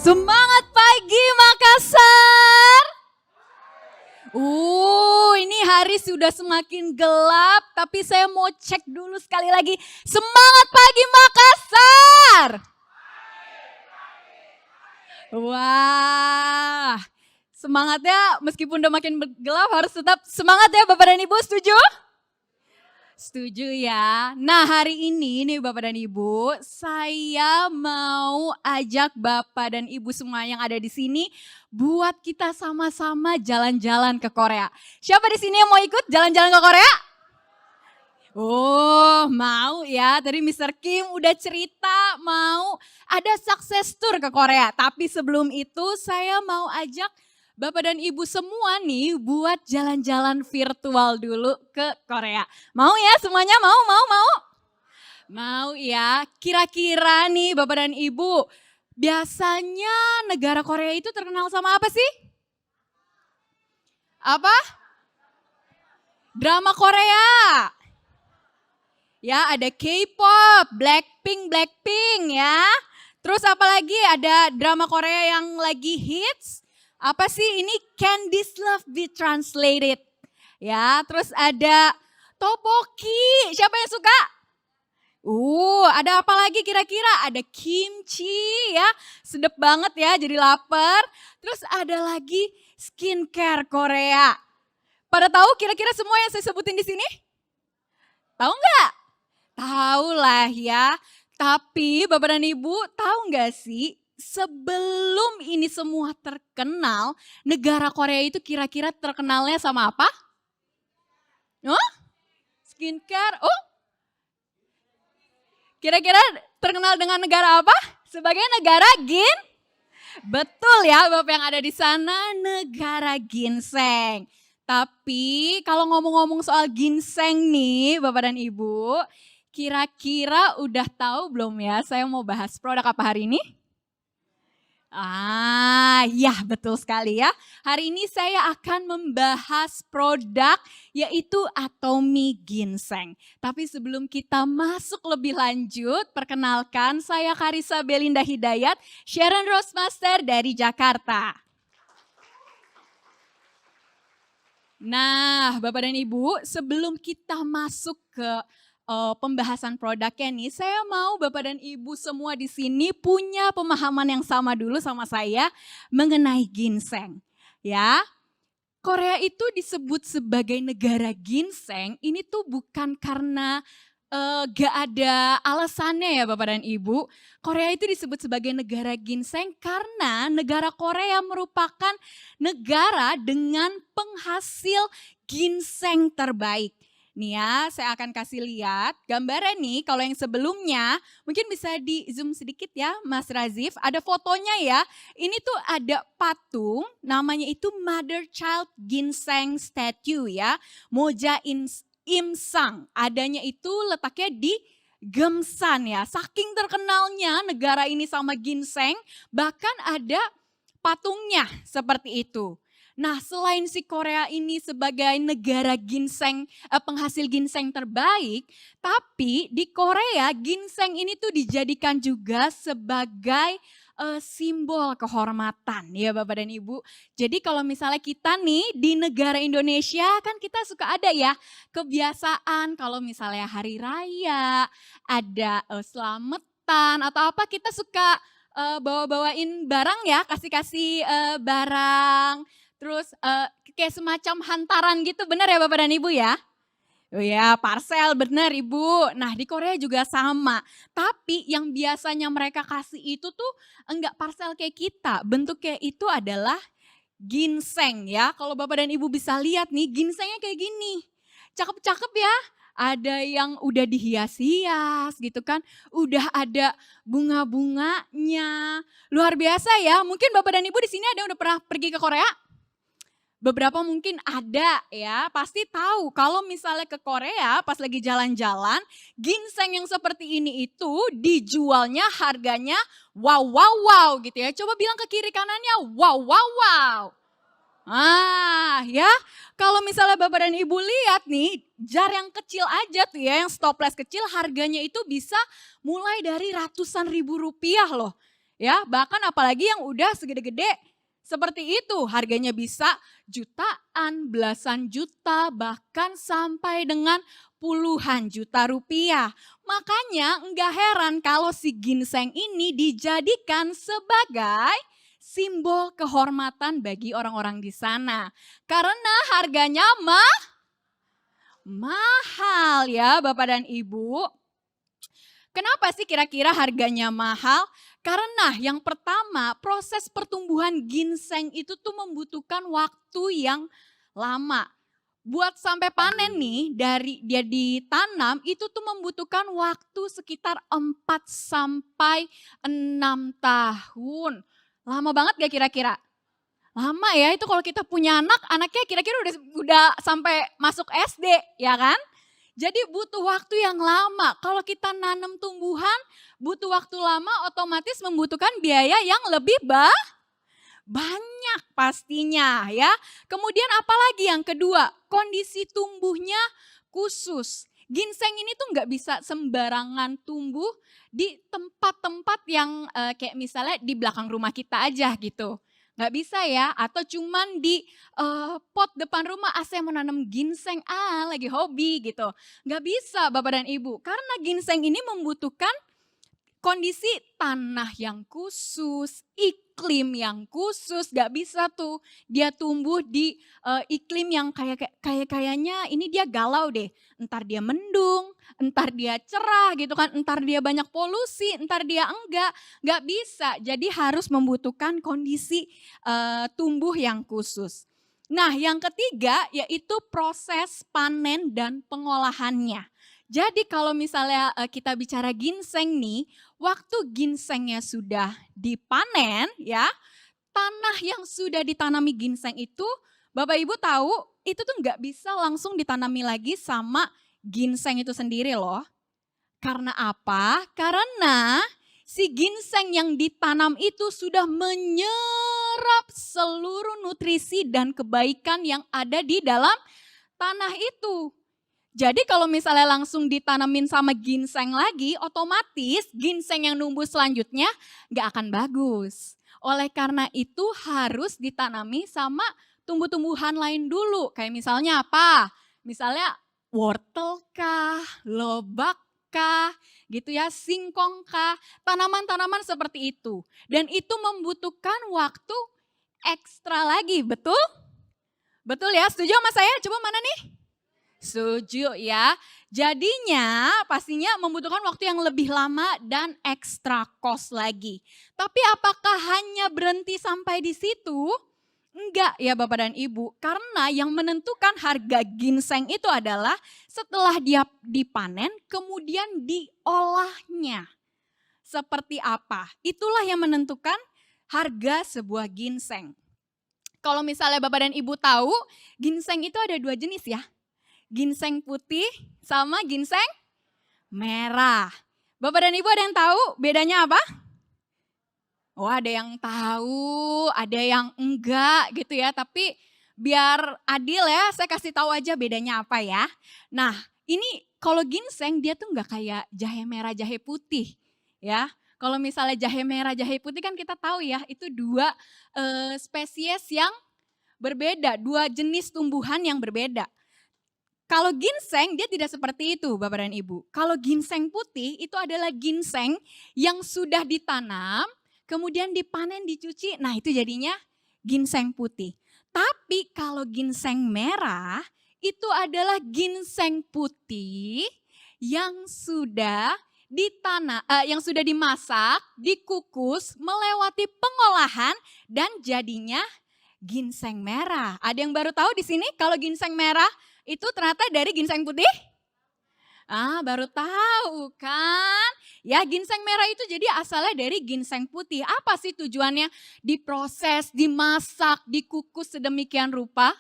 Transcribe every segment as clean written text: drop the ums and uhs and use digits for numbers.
Semangat pagi Makassar. Ini hari sudah semakin gelap, tapi saya mau cek dulu sekali lagi. Semangat pagi Makassar. Wah, semangatnya meskipun udah makin gelap harus tetap semangat ya Bapak dan Ibu, setuju? Setuju ya. Nah hari ini nih Bapak dan Ibu, saya mau ajak Bapak dan Ibu semua yang ada di sini buat kita sama-sama jalan-jalan ke Korea. Siapa di sini yang mau ikut jalan-jalan ke Korea? Oh mau ya, tadi Mr. Kim udah cerita mau ada success tour ke Korea. Tapi sebelum itu saya mau ajak Bapak dan Ibu semua nih buat jalan-jalan virtual dulu ke Korea. Mau ya semuanya? Mau? Mau ya. Kira-kira nih Bapak dan Ibu, biasanya negara Korea itu terkenal sama apa sih? Apa? Drama Korea. Ya ada K-pop, Blackpink ya. Terus apalagi ada drama Korea yang lagi hits. Apa sih ini? Candy's Love Be Translated. Ya, terus ada tteokbokki. Siapa yang suka? Ada apa lagi kira-kira? Ada kimchi ya. Sedep banget ya, jadi lapar. Terus ada lagi skincare Korea. Pada tahu kira-kira semua yang saya sebutin di sini? Tahu nggak? Tahu lah ya. Tapi Bapak dan Ibu tahu nggak sih? Sebelum ini semua terkenal, negara Korea itu kira-kira terkenalnya sama apa? Skincare? Kira-kira terkenal dengan negara apa? Sebagai negara Betul ya Bapak yang ada di sana, negara ginseng. Tapi kalau ngomong-ngomong soal ginseng nih Bapak dan Ibu, kira-kira udah tahu belum ya saya mau bahas produk apa hari ini? Ya betul sekali ya. Hari ini saya akan membahas produk yaitu Atomy Ginseng. Tapi sebelum kita masuk lebih lanjut, perkenalkan saya Karissa Belinda Hidayat, Sharon Rosemaster dari Jakarta. Nah Bapak dan Ibu, sebelum kita masuk ke pembahasan produknya nih, saya mau Bapak dan Ibu semua di sini punya pemahaman yang sama dulu sama saya mengenai ginseng. Ya, Korea itu disebut sebagai negara ginseng, ini tuh bukan karena gak ada alasannya ya Bapak dan Ibu. Korea itu disebut sebagai negara ginseng karena negara Korea merupakan negara dengan penghasil ginseng terbaik. Nih ya, saya akan kasih lihat gambarnya nih. Kalau yang sebelumnya, mungkin bisa di zoom sedikit ya Mas Razif. Ada fotonya ya. Ini tuh ada patung, namanya itu Mother Child Ginseng Statue ya. Moja Imsang. Adanya itu letaknya di Gemsan ya. Saking terkenalnya negara ini sama ginseng, bahkan ada patungnya seperti itu. Nah selain si Korea ini sebagai negara ginseng, penghasil ginseng terbaik, tapi di Korea ginseng ini tuh dijadikan juga sebagai simbol kehormatan ya Bapak dan Ibu. Jadi kalau misalnya kita nih di negara Indonesia kan kita suka ada ya kebiasaan kalau misalnya hari raya, ada selamatan atau apa kita suka bawa-bawain barang ya, kasih-kasih barang. Terus kayak semacam hantaran gitu, benar ya Bapak dan Ibu ya? Oh ya, parcel benar Ibu. Nah di Korea juga sama. Tapi yang biasanya mereka kasih itu tuh enggak parcel kayak kita. Bentuknya itu adalah ginseng ya. Kalau Bapak dan Ibu bisa lihat nih, ginsengnya kayak gini. Cakep-cakep ya. Ada yang udah dihias-hias gitu kan. Udah ada bunga-bunganya. Luar biasa ya. Mungkin Bapak dan Ibu di sini ada yang udah pernah pergi ke Korea? Beberapa mungkin ada ya, pasti tahu kalau misalnya ke Korea pas lagi jalan-jalan, ginseng yang seperti ini itu dijualnya harganya wow gitu ya. Coba bilang ke kiri kanannya wow. Ya kalau misalnya Bapak dan Ibu lihat nih, jar yang kecil aja tuh ya, yang stopless kecil harganya itu bisa mulai dari ratusan ribu rupiah loh. Ya, bahkan apalagi yang udah segede-gede seperti itu, harganya bisa jutaan, belasan juta, bahkan sampai dengan puluhan juta rupiah. Makanya enggak heran kalau si ginseng ini dijadikan sebagai simbol kehormatan bagi orang-orang di sana. Karena harganya mahal ya Bapak dan Ibu. Kenapa sih kira-kira harganya mahal? Karena yang pertama, proses pertumbuhan ginseng itu tuh membutuhkan waktu yang lama. Buat sampai panen nih, dari dia ditanam itu tuh membutuhkan waktu sekitar 4 sampai 6 tahun. Lama banget gak kira-kira? Lama ya, itu kalau kita punya anak, anaknya kira-kira udah sampai masuk SD, ya kan? Jadi butuh waktu yang lama. Kalau kita nanam tumbuhan, butuh waktu lama, otomatis membutuhkan biaya yang lebih banyak pastinya ya. Kemudian apalagi yang kedua, kondisi tumbuhnya khusus. Ginseng ini tuh nggak bisa sembarangan tumbuh di tempat-tempat yang kayak misalnya di belakang rumah kita aja gitu. Nggak bisa ya, atau cuman di pot depan rumah, saya mau nanam ginseng, lagi hobi gitu. Nggak bisa Bapak dan Ibu, karena ginseng ini membutuhkan kondisi tanah yang khusus, iklim yang khusus, gak bisa tuh dia tumbuh di iklim yang kayaknya ini dia galau deh. Entar dia mendung, entar dia cerah gitu kan, entar dia banyak polusi, entar dia enggak. Gak bisa, jadi harus membutuhkan kondisi tumbuh yang khusus. Nah yang ketiga yaitu proses panen dan pengolahannya. Jadi kalau misalnya kita bicara ginseng nih, waktu ginsengnya sudah dipanen ya, tanah yang sudah ditanami ginseng itu, Bapak Ibu tahu itu tuh nggak bisa langsung ditanami lagi sama ginseng itu sendiri loh. Karena apa? Karena si ginseng yang ditanam itu sudah menyerap seluruh nutrisi dan kebaikan yang ada di dalam tanah itu. Jadi kalau misalnya langsung ditanamin sama ginseng lagi, otomatis ginseng yang numbuh selanjutnya gak akan bagus. Oleh karena itu harus ditanami sama tumbuh-tumbuhan lain dulu. Kayak misalnya apa? Misalnya wortel kah, lobak kah, gitu ya, singkong kah, tanaman-tanaman seperti itu. Dan itu membutuhkan waktu ekstra lagi, betul? Betul ya, setuju sama saya? Coba mana nih? Setuju ya. Jadinya pastinya membutuhkan waktu yang lebih lama dan ekstra cost lagi. Tapi apakah hanya berhenti sampai di situ? Enggak ya Bapak dan Ibu. Karena yang menentukan harga ginseng itu adalah setelah dia dipanen kemudian diolahnya. Seperti apa? Itulah yang menentukan harga sebuah ginseng. Kalau misalnya Bapak dan Ibu tahu, ginseng itu ada 2 jenis ya. Ginseng putih sama ginseng merah. Bapak dan Ibu ada yang tahu bedanya apa? Oh ada yang tahu, ada yang enggak gitu ya. Tapi biar adil ya, saya kasih tahu aja bedanya apa ya. Nah ini kalau ginseng dia tuh enggak kayak jahe merah, jahe putih ya. Kalau misalnya jahe merah, jahe putih kan kita tahu ya itu 2 spesies yang berbeda, 2 jenis tumbuhan yang berbeda. Kalau ginseng dia tidak seperti itu Bapak dan Ibu. Kalau ginseng putih itu adalah ginseng yang sudah ditanam, kemudian dipanen, dicuci, nah itu jadinya ginseng putih. Tapi kalau ginseng merah itu adalah ginseng putih yang sudah yang sudah dimasak, dikukus, melewati pengolahan dan jadinya ginseng merah. Ada yang baru tahu di sini kalau ginseng merah itu ternyata dari ginseng putih? Baru tahu kan? Ya ginseng merah itu jadi asalnya dari ginseng putih. Apa sih tujuannya? Diproses, dimasak, dikukus sedemikian rupa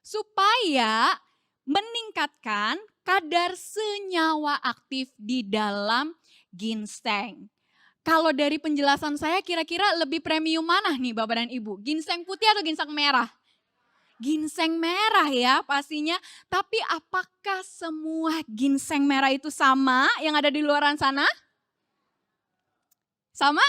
supaya meningkatkan kadar senyawa aktif di dalam ginseng. Kalau dari penjelasan saya kira-kira lebih premium mana nih Bapak dan Ibu? Ginseng putih atau ginseng merah? Ginseng merah ya pastinya. Tapi apakah semua ginseng merah itu sama yang ada di luaran sana? Sama?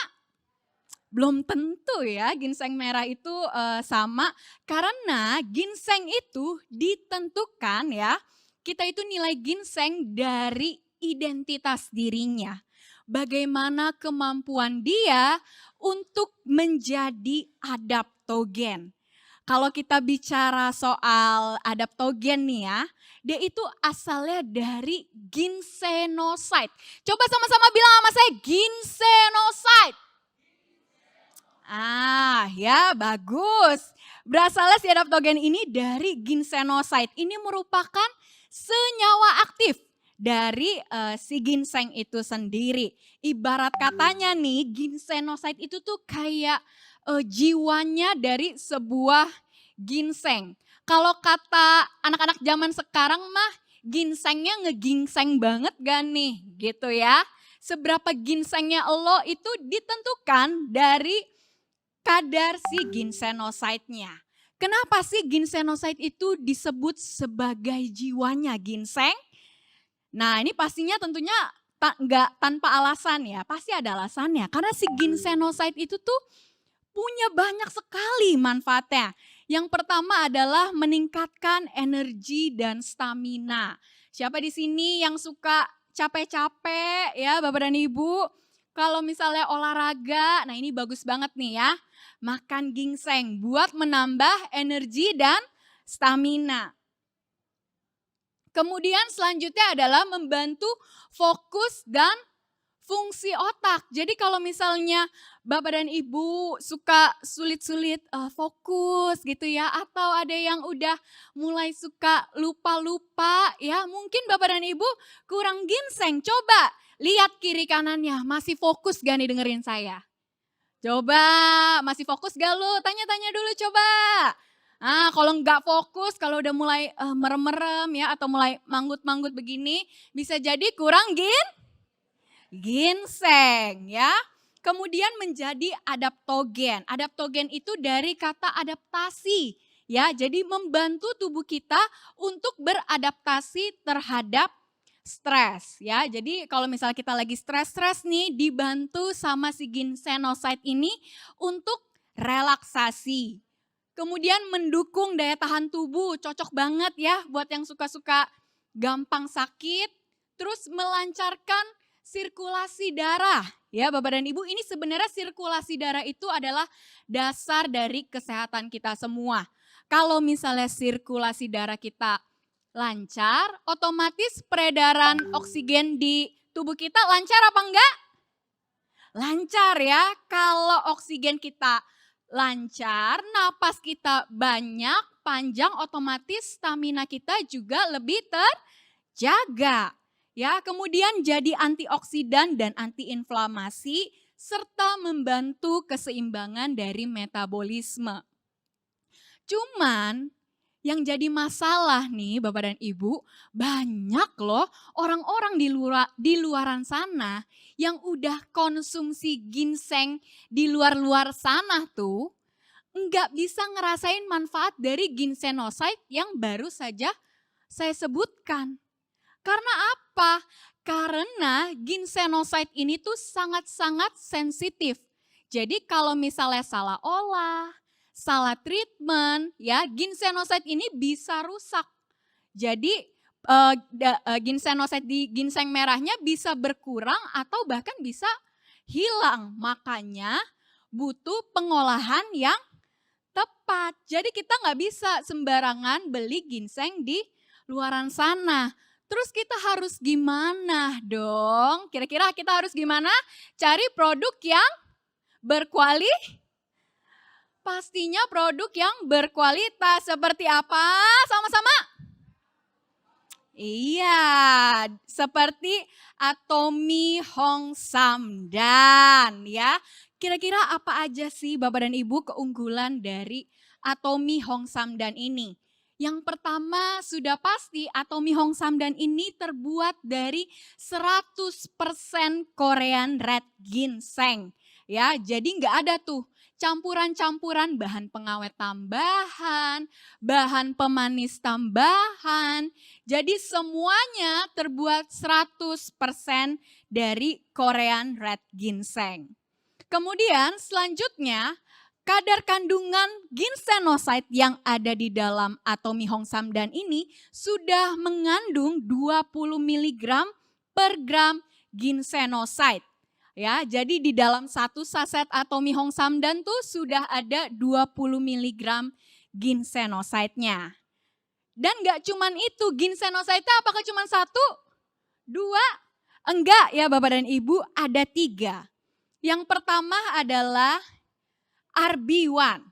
Belum tentu ya ginseng merah itu sama, karena ginseng itu ditentukan ya, kita itu nilai ginseng dari identitas dirinya. Bagaimana kemampuan dia untuk menjadi adaptogen. Kalau kita bicara soal adaptogen nih ya, dia itu asalnya dari ginsenoside. Coba sama-sama bilang sama saya, ginsenoside. Ya bagus. Berasalnya si adaptogen ini dari ginsenoside. Ini merupakan senyawa aktif dari si ginseng itu sendiri. Ibarat katanya nih, ginsenoside itu tuh kayak jiwanya dari sebuah ginseng. Kalau kata anak-anak zaman sekarang mah, ginsengnya ngeginseng banget gak nih gitu ya. Seberapa ginsengnya lo itu ditentukan dari kadar si ginsenoside-nya. Kenapa sih ginsenoside itu disebut sebagai jiwanya ginseng? Nah ini pastinya tentunya nggak tanpa alasan ya, pasti ada alasannya. Karena si ginsenoside itu tuh punya banyak sekali manfaatnya. Yang pertama adalah meningkatkan energi dan stamina. Siapa di sini yang suka capek-capek ya Bapak dan Ibu? Kalau misalnya olahraga, nah ini bagus banget nih ya. Makan ginseng buat menambah energi dan stamina. Kemudian selanjutnya adalah membantu fokus dan fungsi otak. Jadi kalau misalnya Bapak dan Ibu suka sulit-sulit fokus gitu ya, atau ada yang udah mulai suka lupa-lupa ya, mungkin Bapak dan Ibu kurang ginseng. Coba lihat kiri kanannya, masih fokus gak nih dengerin saya? Coba, masih fokus gak lu? Tanya-tanya dulu coba. Kalau nggak fokus, kalau udah mulai merem-merem ya, atau mulai manggut-manggut begini, bisa jadi kurang ginseng ya. Kemudian menjadi adaptogen. Adaptogen itu dari kata adaptasi ya. Jadi membantu tubuh kita untuk beradaptasi terhadap stres ya. Jadi kalau misalnya kita lagi stres-stres nih, dibantu sama si ginsenoside ini untuk relaksasi. Kemudian mendukung daya tahan tubuh, cocok banget ya buat yang suka-suka gampang sakit. Terus melancarkan sirkulasi darah. Ya Bapak dan Ibu, ini sebenarnya sirkulasi darah itu adalah dasar dari kesehatan kita semua. Kalau misalnya sirkulasi darah kita lancar, otomatis peredaran oksigen di tubuh kita lancar apa enggak? Lancar ya. Kalau oksigen kita lancar, napas kita banyak, panjang, otomatis stamina kita juga lebih terjaga. Ya, kemudian jadi antioksidan dan antiinflamasi serta membantu keseimbangan dari metabolisme. Cuman yang jadi masalah nih Bapak dan Ibu, banyak loh orang-orang di luaran sana yang udah konsumsi ginseng di luar-luar sana tuh nggak bisa ngerasain manfaat dari ginsenoside yang baru saja saya sebutkan. Karena apa? Karena ginsenoside ini tuh sangat-sangat sensitif. Jadi kalau misalnya salah olah, salah treatment, ya ginsenoside ini bisa rusak. Jadi ginsenoside di ginseng merahnya bisa berkurang atau bahkan bisa hilang. Makanya butuh pengolahan yang tepat. Jadi kita nggak bisa sembarangan beli ginseng di luaran sana. Terus kita harus gimana dong? Kira-kira kita harus gimana? Cari produk yang berkualitas. Pastinya produk yang berkualitas. Seperti apa? Sama-sama. Iya, seperti Atomy Hong Samdan ya. Kira-kira apa aja sih Bapak dan Ibu keunggulan dari Atomy Hong Samdan ini? Yang pertama sudah pasti Atomy Hong Samdan ini terbuat dari 100% Korean Red Ginseng. Ya, jadi nggak ada tuh campuran-campuran bahan pengawet tambahan, bahan pemanis tambahan. Jadi semuanya terbuat 100% dari Korean Red Ginseng. Kemudian selanjutnya, kadar kandungan ginsenoside yang ada di dalam atomi Hongsamdan ini sudah mengandung 20 mg per gram ginsenoside. Ya, jadi di dalam satu saset atomi Hongsamdan tuh sudah ada 20 mg ginsenoside-nya. Dan gak cuman itu, ginsenoside apakah cuma satu? Dua? Enggak ya Bapak dan Ibu, ada 3. Yang pertama adalah RB1.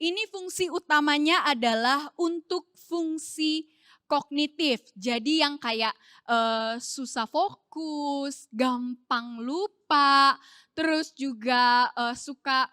Ini fungsi utamanya adalah untuk fungsi kognitif. Jadi yang kayak susah fokus, gampang lupa, terus juga suka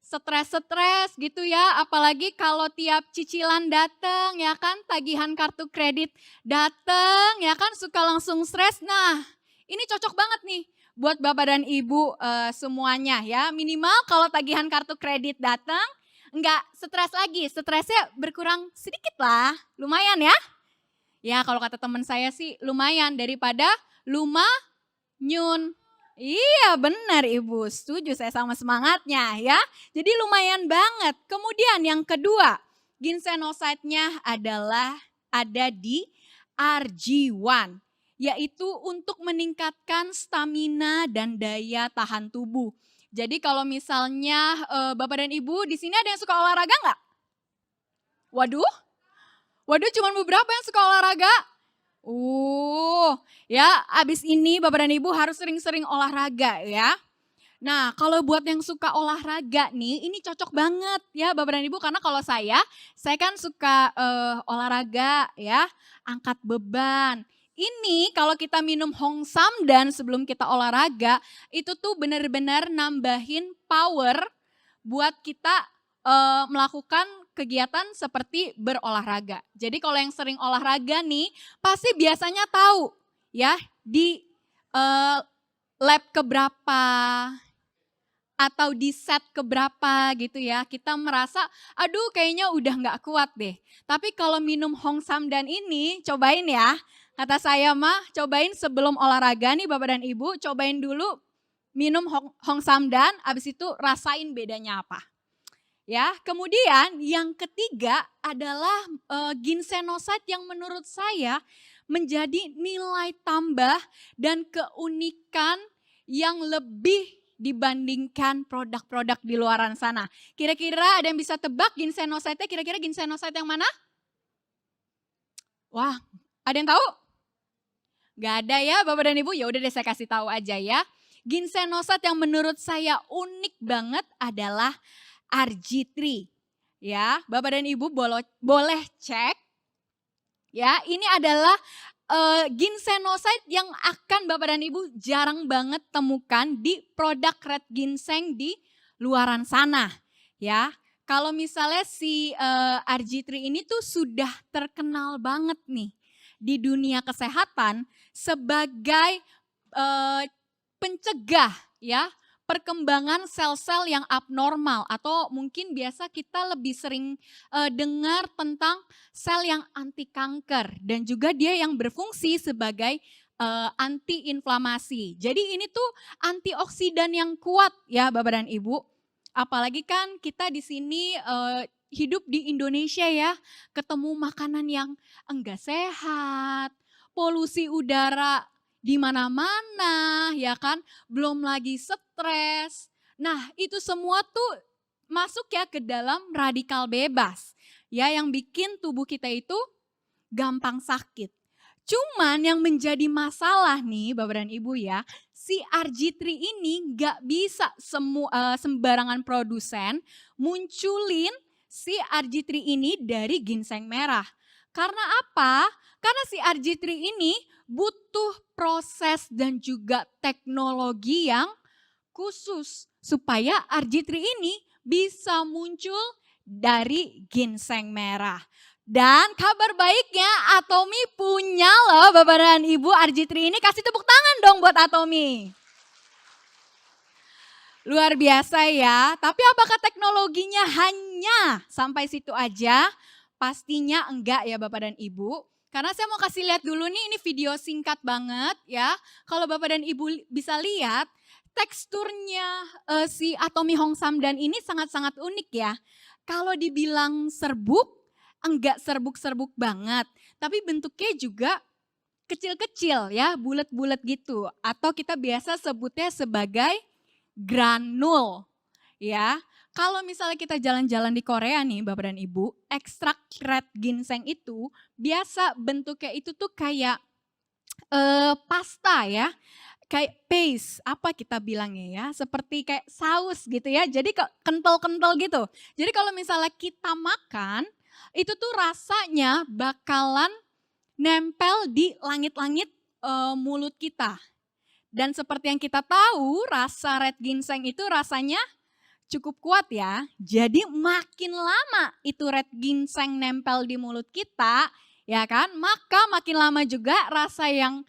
stres-stres gitu ya. Apalagi kalau tiap cicilan datang ya kan, tagihan kartu kredit datang ya kan, suka langsung stres. Nah, ini cocok banget nih buat Bapak dan Ibu semuanya ya. Minimal kalau tagihan kartu kredit datang, enggak stres lagi, stresnya berkurang sedikit lah, lumayan ya. Ya kalau kata teman saya sih lumayan daripada lumanyun. Iya benar Ibu, setuju saya sama semangatnya ya. Jadi lumayan banget. Kemudian yang kedua, ginsenoside-nya adalah ada di RG1. Yaitu untuk meningkatkan stamina dan daya tahan tubuh. Jadi kalau misalnya Bapak dan Ibu di sini ada yang suka olahraga nggak? Waduh cuma beberapa yang suka olahraga. Ya abis ini Bapak dan Ibu harus sering-sering olahraga ya. Nah kalau buat yang suka olahraga nih, ini cocok banget ya Bapak dan Ibu. Karena kalau saya kan suka olahraga ya, angkat beban. Ini kalau kita minum Hongsamdan sebelum kita olahraga, itu tuh benar-benar nambahin power buat kita melakukan kegiatan seperti berolahraga. Jadi kalau yang sering olahraga nih, pasti biasanya tahu ya di lap keberapa atau di set keberapa gitu ya, kita merasa aduh kayaknya udah gak kuat deh. Tapi kalau minum Hongsamdan ini, cobain ya. Kata saya mah cobain sebelum olahraga nih Bapak dan Ibu, cobain dulu minum Hongsamdan, abis itu rasain bedanya apa. Ya, kemudian yang ketiga adalah ginsenoside yang menurut saya menjadi nilai tambah dan keunikan yang lebih dibandingkan produk-produk di luaran sana. Kira-kira ada yang bisa tebak ginsenoside-nya, kira-kira ginsenoside yang mana? Wah, ada yang tahu? Gak ada ya Bapak dan Ibu, ya udah deh saya kasih tahu aja ya. Ginsenoside yang menurut saya unik banget adalah RG3. Ya, Bapak dan Ibu boleh cek. Ya, ini adalah ginsenoside yang akan Bapak dan Ibu jarang banget temukan di produk red ginseng di luaran sana. Ya, kalau misalnya si RG3 ini tuh sudah terkenal banget nih di dunia kesehatan sebagai pencegah ya perkembangan sel-sel yang abnormal, atau mungkin biasa kita lebih sering dengar tentang sel yang anti kanker, dan juga dia yang berfungsi sebagai anti-inflamasi. Jadi ini tuh antioksidan yang kuat ya Bapak dan Ibu. Apalagi kan kita di sini hidup di Indonesia ya, ketemu makanan yang enggak sehat, polusi udara di mana-mana ya kan, belum lagi stres. Nah itu semua tuh masuk ya ke dalam radikal bebas ya, yang bikin tubuh kita itu gampang sakit. Cuman yang menjadi masalah nih Bapak dan Ibu ya, si RG3 ini gak bisa sembarangan produsen munculin si RG3 ini dari ginseng merah. Karena apa? Karena si RG3 ini butuh proses dan juga teknologi yang khusus supaya RG3 ini bisa muncul dari ginseng merah. Dan kabar baiknya Atomi punya loh Bapak dan Ibu RG3 ini, kasih tepuk tangan dong buat Atomi. Luar biasa ya, tapi apakah teknologinya hanya sampai situ aja? Pastinya enggak ya Bapak dan Ibu. Karena saya mau kasih lihat dulu nih, ini video singkat banget ya. Kalau Bapak dan Ibu bisa lihat, teksturnya si Atomy Hong Samdan ini sangat-sangat unik ya. Kalau dibilang serbuk, enggak serbuk-serbuk banget. Tapi bentuknya juga kecil-kecil ya, bulat-bulat gitu. Atau kita biasa sebutnya sebagai granul ya. Kalau misalnya kita jalan-jalan di Korea nih Bapak dan Ibu, ekstrak red ginseng itu biasa bentuknya itu tuh kayak pasta ya. Kayak paste, apa kita bilangnya ya, seperti kayak saus gitu ya. Jadi kental-kental gitu. Jadi kalau misalnya kita makan, itu tuh rasanya bakalan nempel di langit-langit mulut kita. Dan seperti yang kita tahu, rasa red ginseng itu rasanya cukup kuat ya. Jadi makin lama itu red ginseng nempel di mulut kita, ya kan? Maka makin lama juga rasa yang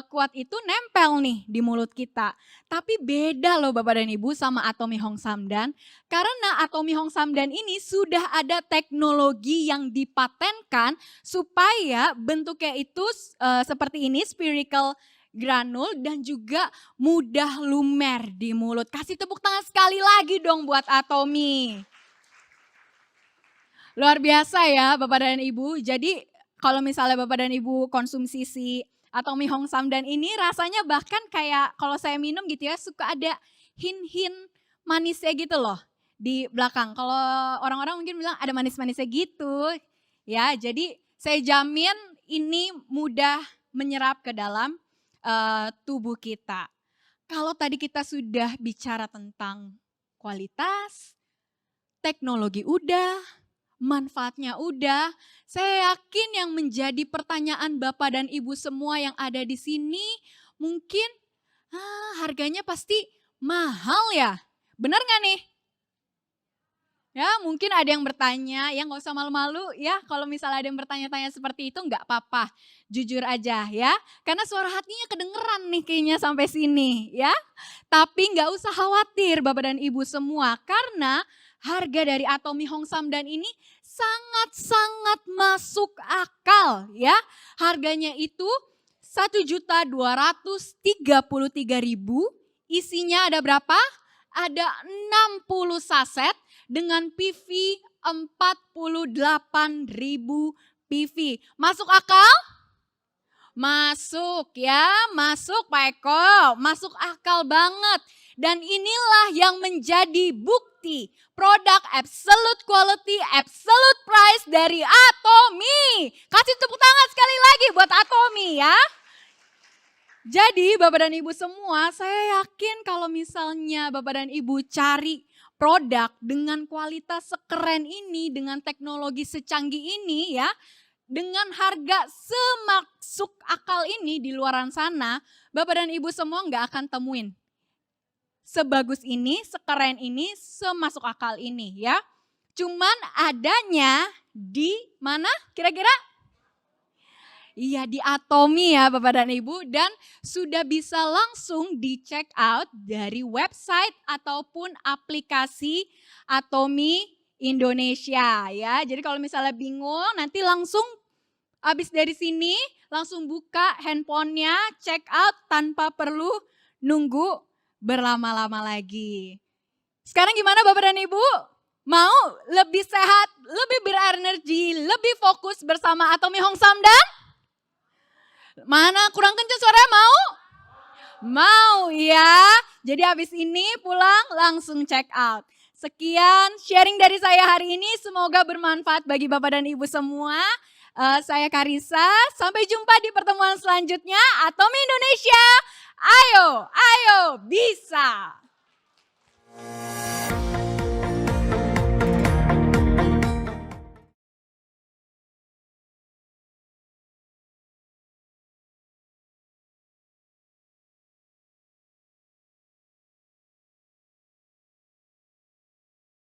kuat itu nempel nih di mulut kita. Tapi beda loh Bapak dan Ibu sama Atomy Hong Samdan. Karena Atomy Hong Samdan ini sudah ada teknologi yang dipatenkan supaya bentuknya itu seperti ini, spherical granul dan juga mudah lumer di mulut. Kasih tepuk tangan sekali lagi dong buat Atomy. Luar biasa ya Bapak dan Ibu. Jadi kalau misalnya Bapak dan Ibu konsumsi si Atomy Hong Samdan ini rasanya bahkan kayak kalau saya minum gitu ya suka ada hin-hin manisnya gitu loh di belakang. Kalau orang-orang mungkin bilang ada manis-manisnya gitu. Ya, jadi saya jamin ini mudah menyerap ke dalam tubuh kita. Kalau tadi kita sudah bicara tentang kualitas, teknologi udah, manfaatnya udah, saya yakin yang menjadi pertanyaan Bapak dan Ibu semua yang ada di sini mungkin harganya pasti mahal ya, benar nggak nih? Ya mungkin ada yang bertanya, ya nggak usah malu-malu ya kalau misalnya ada yang bertanya-tanya seperti itu nggak apa-apa. Jujur aja ya, karena suara hatinya kedengeran nih kayaknya sampai sini ya. Tapi nggak usah khawatir Bapak dan Ibu semua, karena harga dari Atomy Hong Samdan ini sangat-sangat masuk akal ya. Harganya itu 1.233.000, isinya ada berapa? Ada 60 saset dengan PV 48.000 PV. Masuk akal? Masuk ya, masuk Pak Eko, masuk akal banget. Dan inilah yang menjadi bukti produk absolute quality, absolute price dari Atomy. Kasih tepuk tangan sekali lagi buat Atomy ya. Jadi Bapak dan Ibu semua, saya yakin kalau misalnya Bapak dan Ibu cari produk dengan kualitas sekeren ini, dengan teknologi secanggih ini ya, dengan harga semasuk akal ini di luaran sana, Bapak dan Ibu semua nggak akan temuin sebagus ini, sekeren ini, semasuk akal ini ya. Cuman adanya di mana kira-kira? Iya di Atomy ya Bapak dan Ibu, dan sudah bisa langsung di check out dari website ataupun aplikasi Atomy Indonesia ya. Jadi kalau misalnya bingung nanti langsung habis dari sini langsung buka handphonenya, check out tanpa perlu nunggu berlama-lama lagi. Sekarang gimana Bapak dan Ibu? Mau lebih sehat, lebih berenergi, lebih fokus bersama Atomy Hong Samdan? Mana kurang kencang suaranya mau? Mau ya. Jadi habis ini pulang langsung check out. Sekian sharing dari saya hari ini, semoga bermanfaat bagi Bapak dan Ibu semua. Saya Karissa, sampai jumpa di pertemuan selanjutnya. Atomy Indonesia, ayo, ayo bisa.